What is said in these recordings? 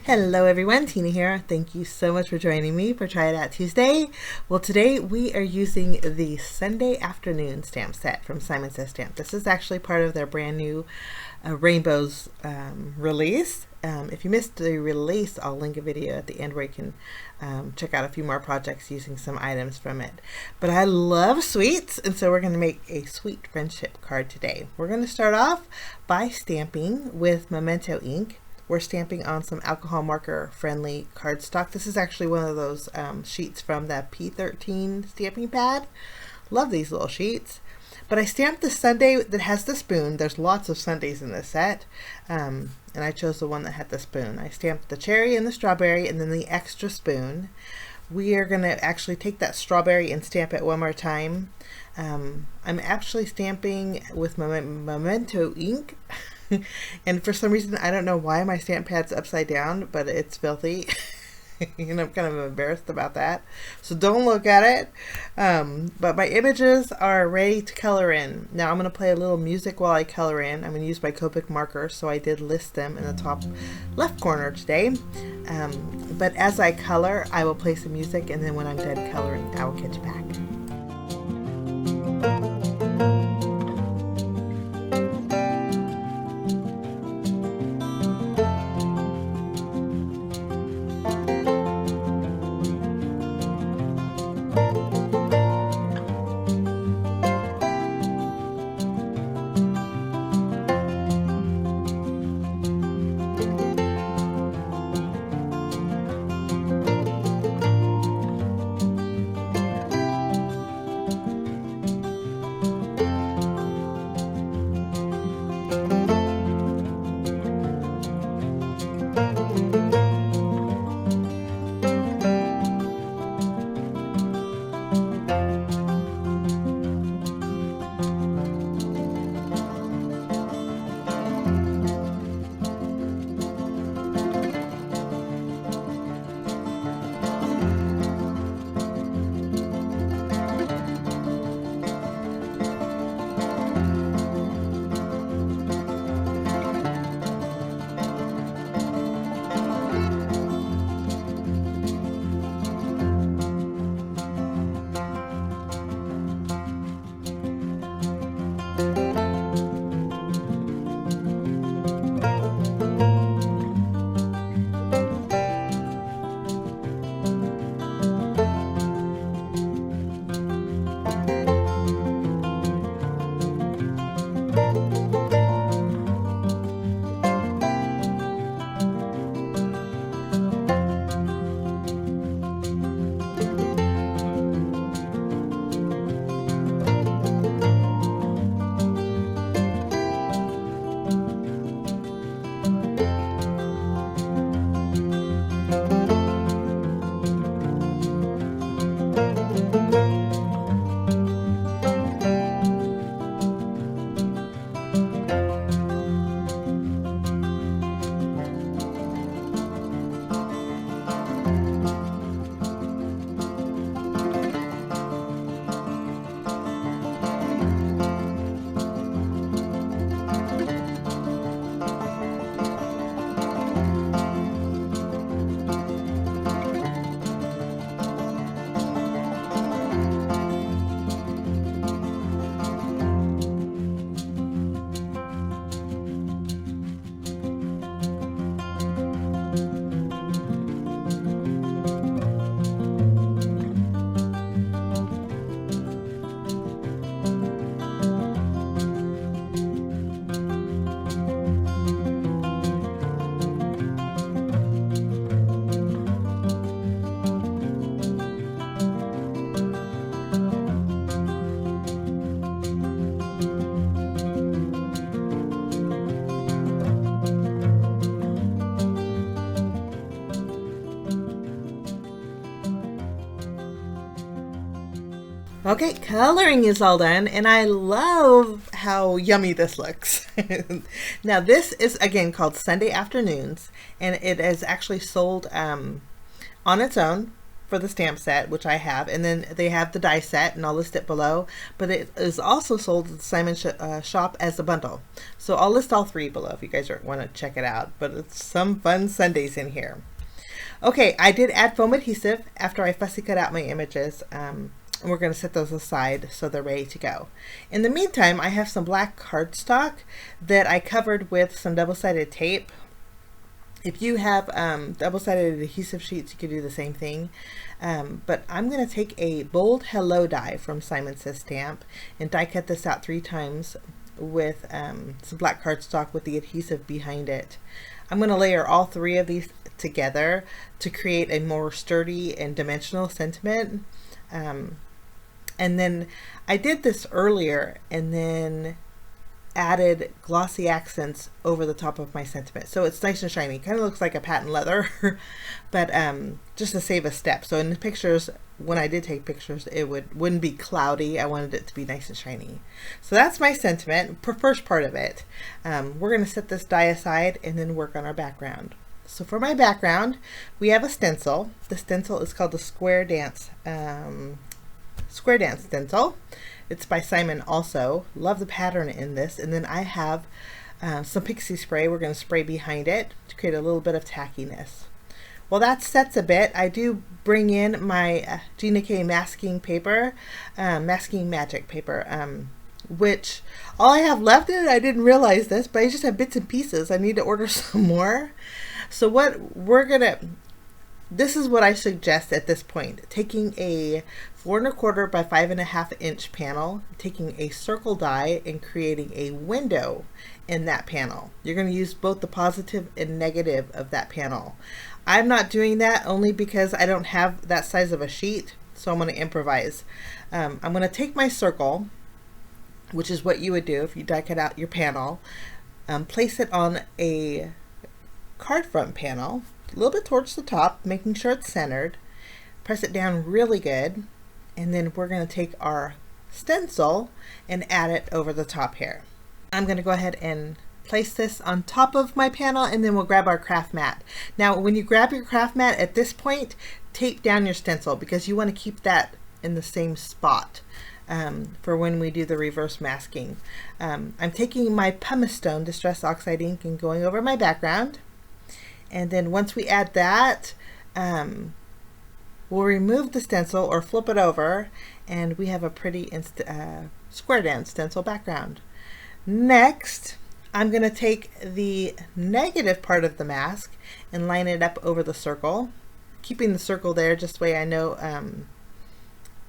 Hello everyone, Tina here. Thank you so much for joining me for Try It Out Tuesday. Well, today we are using the Sundae Afternoon stamp set from Simon Says Stamp. This is actually part of their brand new Rainbows release. If you missed the release, I'll link a video at the end where you can check out a few more projects using some items from it. But I love sweets, and so we're going to make a sweet friendship card today. We're going to start off by stamping with Memento ink. We're stamping on some alcohol marker friendly cardstock. This is actually one of those sheets from the P13 stamping pad. Love these little sheets. But I stamped the sundae that has the spoon. There's lots of sundaes in this set. And I chose the one that had the spoon. I stamped the cherry and the strawberry and then the extra spoon. We are going to actually take that strawberry and stamp it one more time. I'm actually stamping with my Memento ink. And for some reason, I don't know why my stamp pad's upside down, but it's filthy. And I'm kind of embarrassed about that. So don't look at it. But my images are ready to color in. Now I'm going to play a little music while I color in. I'm going to use my Copic marker, so I did list them in the top left corner today. But as I color, I will play some music, and then when I'm done coloring, I will catch you back. Okay, coloring is all done, and I love how yummy this looks. Now this is again called Sundae Afternoons, and it is actually sold on its own. for the stamp set, which I have, and then they have the die set, and I'll list it below, but it is also sold at the Simon shop as a bundle. So I'll list all three below if you guys want to check it out, but it's some fun Sundays in here. Okay, I did add foam adhesive after I fussy cut out my images, and we're going to set those aside so they're ready to go. In the meantime, I have some black cardstock that I covered with some double-sided tape. If you have double-sided adhesive sheets, you could do the same thing. But I'm going to take a bold hello die from C&CT stamp and die cut this out 3 times with some black cardstock with the adhesive behind it. I'm going to layer all 3 of these together to create a more sturdy and dimensional sentiment. And then I did this earlier and then added glossy accents over the top of my sentiment, so it's nice and shiny. Kind of looks like a patent leather, but just to save a step. So in the pictures, when I did take pictures, it wouldn't be cloudy. I wanted it to be nice and shiny. So that's my sentiment, first part of it. We're going to set this die aside and then work on our background. So for my background, we have a stencil. The stencil is called the Square Dance stencil. It's by Simon also. Love the pattern in this. And then I have some pixie spray. We're going to spray behind it to create a little bit of tackiness. Well, that sets a bit. I do bring in my Gina K masking paper, Masking Magic paper, which all I have left in it, I didn't realize this, but I just have bits and pieces. I need to order some more. So what we're going to, this is what I suggest at this point. Taking a 4 1/4 by 5.5 inch panel, taking a circle die and creating a window in that panel. You're going to use both the positive and negative of that panel. I'm not doing that only because I don't have that size of a sheet, so I'm going to improvise. I'm going to take my circle, which is what you would do if you die cut out your panel, place it on a card front panel, a little bit towards the top, making sure it's centered, press it down really good, and then we're going to take our stencil and add it over the top here. I'm going to go ahead and place this on top of my panel, and then we'll grab our craft mat. Now when you grab your craft mat at this point, tape down your stencil because you want to keep that in the same spot for when we do the reverse masking. I'm taking my Pumice Stone Distress Oxide ink and going over my background. And then once we add that, we'll remove the stencil or flip it over, and we have a pretty square dance stencil background. Next, I'm going to take the negative part of the mask and line it up over the circle, keeping the circle there just so I know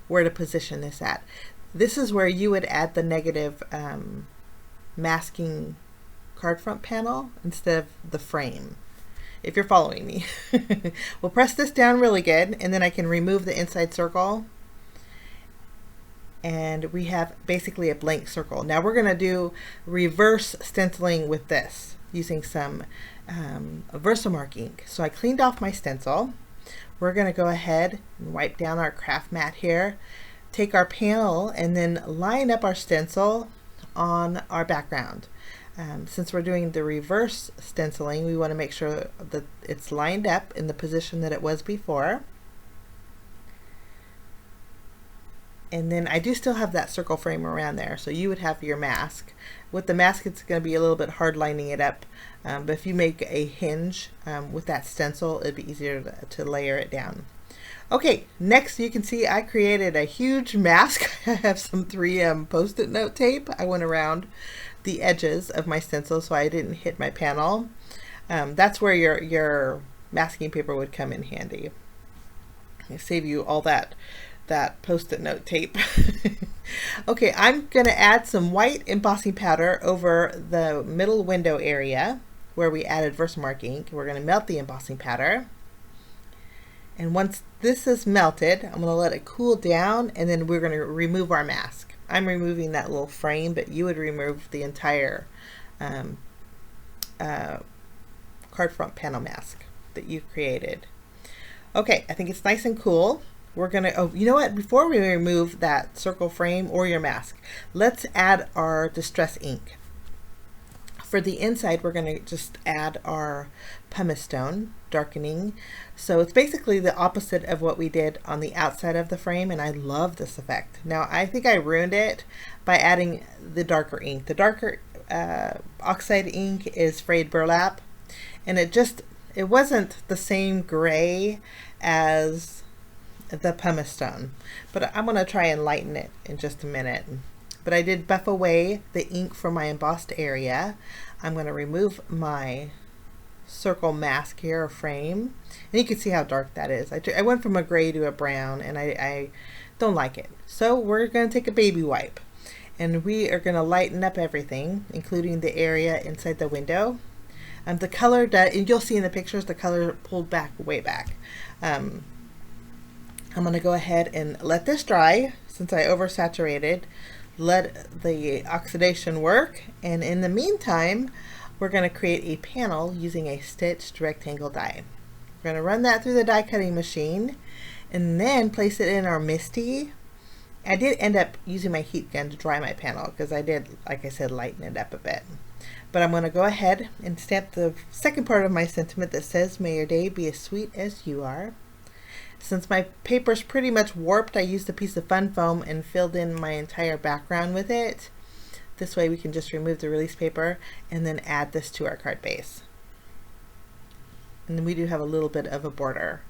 where to position this at. This is where you would add the negative masking card front panel instead of the frame, if you're following me. We'll press this down really good, and then I can remove the inside circle, and we have basically a blank circle. Now we're going to do reverse stenciling with this using some Versamark ink. So I cleaned off my stencil. We're going to go ahead and wipe down our craft mat here, take our panel, and then line up our stencil on our background. Since we're doing the reverse stenciling, we want to make sure that it's lined up in the position that it was before. And then I do still have that circle frame around there, so you would have your mask. With the mask, it's going to be a little bit hard lining it up, but if you make a hinge with that stencil, it'd be easier to layer it down. Okay, next you can see I created a huge mask. I have some 3M Post-it note tape. I went around the edges of my stencil so I didn't hit my panel. That's where your masking paper would come in handy. I save you all that Post-it note tape. Okay, I'm going to add some white embossing powder over the middle window area where we added Versamark ink. We're going to melt the embossing powder. And once this is melted, I'm going to let it cool down, and then we're going to remove our mask. I'm removing that little frame, but you would remove the entire card front panel mask that you've created. Okay, I think it's nice and cool. We're going to, oh, you know what? Before we remove that circle frame or your mask, let's add our distress ink. For the inside, we're going to just add our pumice stone darkening. So it's basically the opposite of what we did on the outside of the frame, and I love this effect. Now, I think I ruined it by adding the darker ink. The darker Oxide ink is frayed burlap, and it wasn't the same gray as the pumice stone, but I'm going to try and lighten it in just a minute. But I did buff away the ink from my embossed area. I'm going to remove my circle mask here, or frame, and you can see how dark that is. I went from a gray to a brown, and I don't like it. So we're going to take a baby wipe, and we are going to lighten up everything, including the area inside the window. The color that, and you'll see in the pictures, the color pulled back way back. I'm going to go ahead and let this dry since I oversaturated. Let the oxidation work, and in the meantime we're going to create a panel using a stitched rectangle die. We're going to run that through the die cutting machine and then place it in our MISTI. I did end up using my heat gun to dry my panel because I did, like I said, lighten it up a bit. But I'm going to go ahead and stamp the second part of my sentiment that says, "May your day be as sweet as you are." Since my paper's pretty much warped, I used a piece of fun foam and filled in my entire background with it. This way we can just remove the release paper and then add this to our card base. And then we do have a little bit of a border.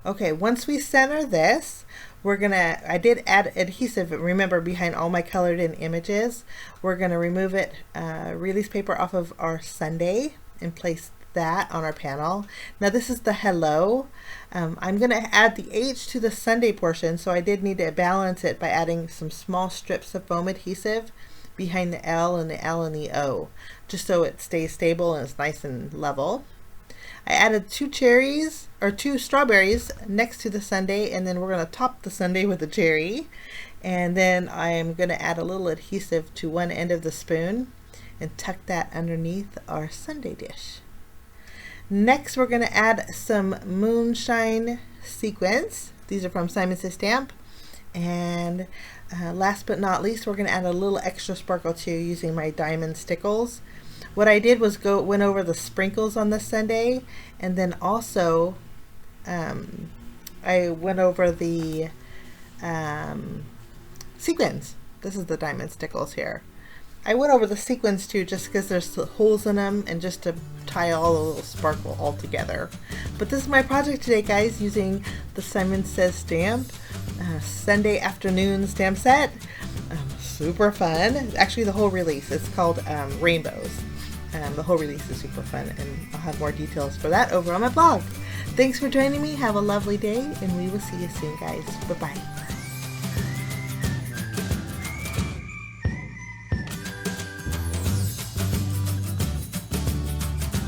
Okay, once we center this, I did add adhesive, remember, behind all my colored in images. We're gonna remove it, release paper off of our Sundae and place that on our panel. Now this is the hello. I'm going to add the H to the Sundae portion, so I did need to balance it by adding some small strips of foam adhesive behind the L and the O, just so it stays stable and it's nice and level. I added two strawberries next to the Sundae, and then we're going to top the Sundae with a cherry, and then I'm going to add a little adhesive to one end of the spoon and tuck that underneath our Sundae dish. Next, we're going to add some moonshine sequins. These are from C&CT Stamp. And last but not least, we're going to add a little extra sparkle too using my diamond stickles. What I did was went over the sprinkles on the Sundae, and then also I went over the sequins. This is the diamond stickles here. I went over the sequins too, just because there's holes in them, and just to tie all the little sparkle all together. But this is my project today, guys, using the C&CT Stamp Sundae Afternoon stamp set. Super fun. Actually, the whole release, it's called Rainbows. The whole release is super fun, and I'll have more details for that over on my blog. Thanks for joining me. Have a lovely day, and we will see you soon, guys. Bye-bye.